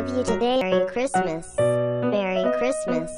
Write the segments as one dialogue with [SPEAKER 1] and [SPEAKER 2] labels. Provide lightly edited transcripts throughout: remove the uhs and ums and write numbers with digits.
[SPEAKER 1] love you today. Merry Christmas. Merry Christmas.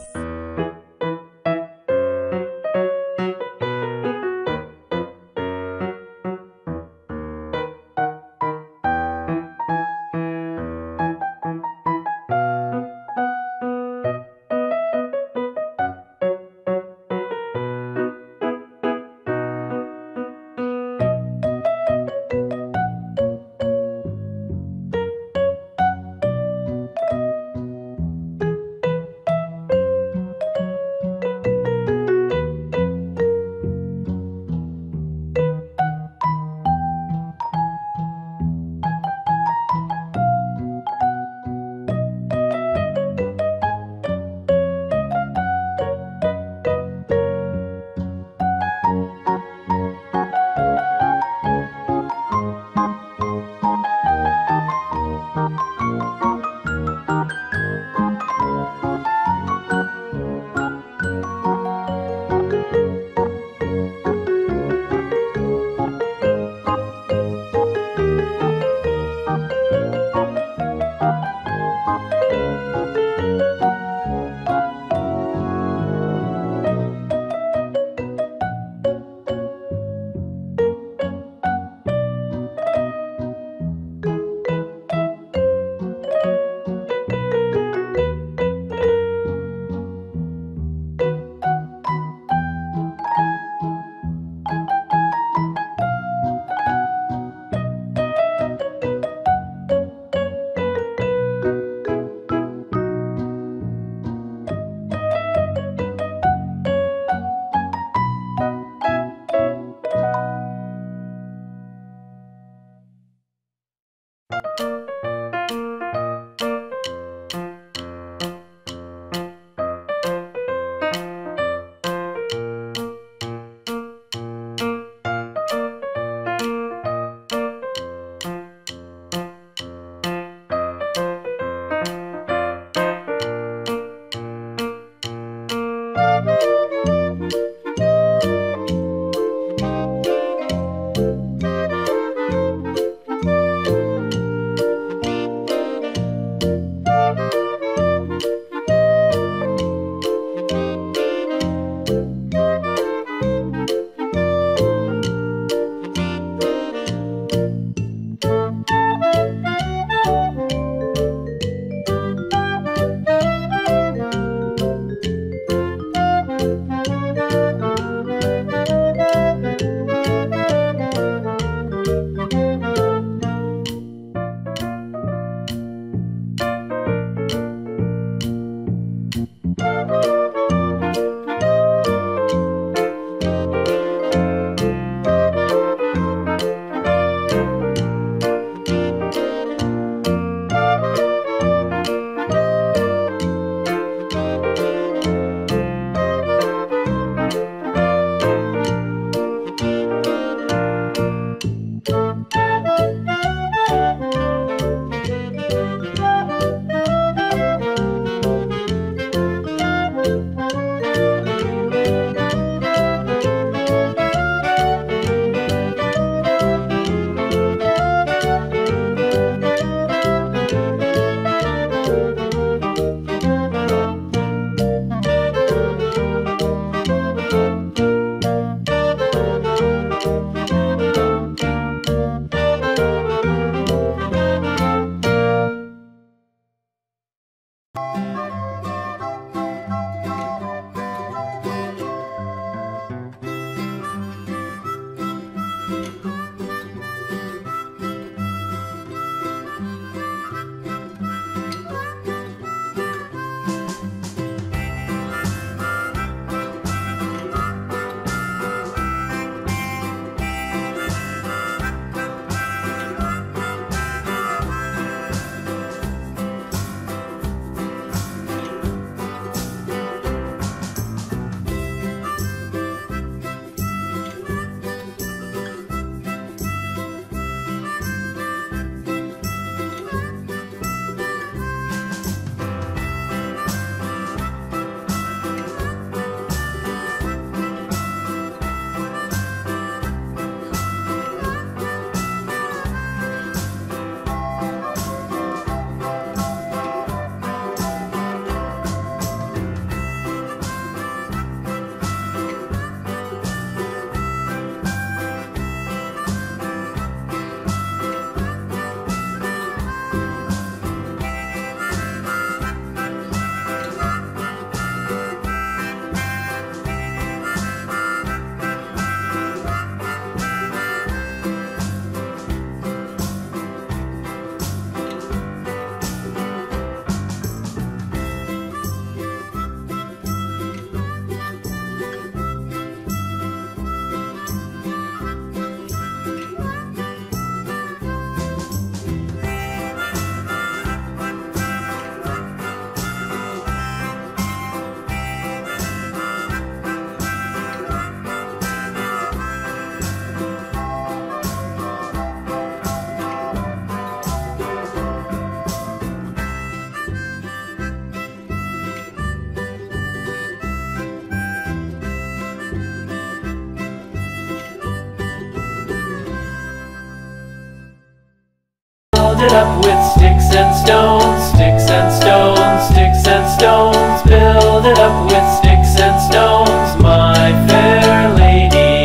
[SPEAKER 2] Build it up with sticks and stones, sticks and stones, sticks and stones. Build it up with sticks and stones, my fair lady.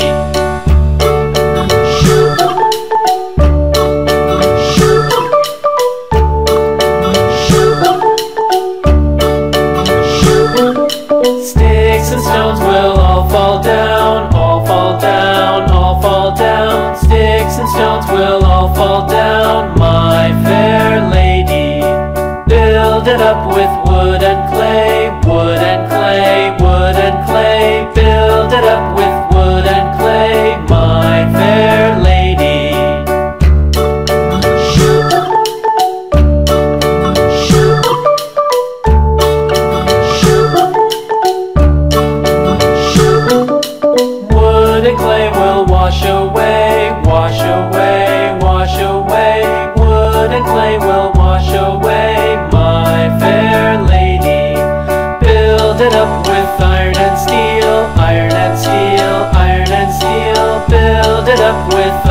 [SPEAKER 2] Sticks and stones will all fall down, all fall down, all fall down. Sticks and stones will all fall down, my fair lady. Build it up with wood and clay, wood and clay, wood and clay. Build it up with wood and clay, my fair lady. Wood and clay will wash away, wash away, wash away. Wood and clay will wash away, my fair lady. Build it up with iron and steel, iron and steel, iron and steel. Build it up with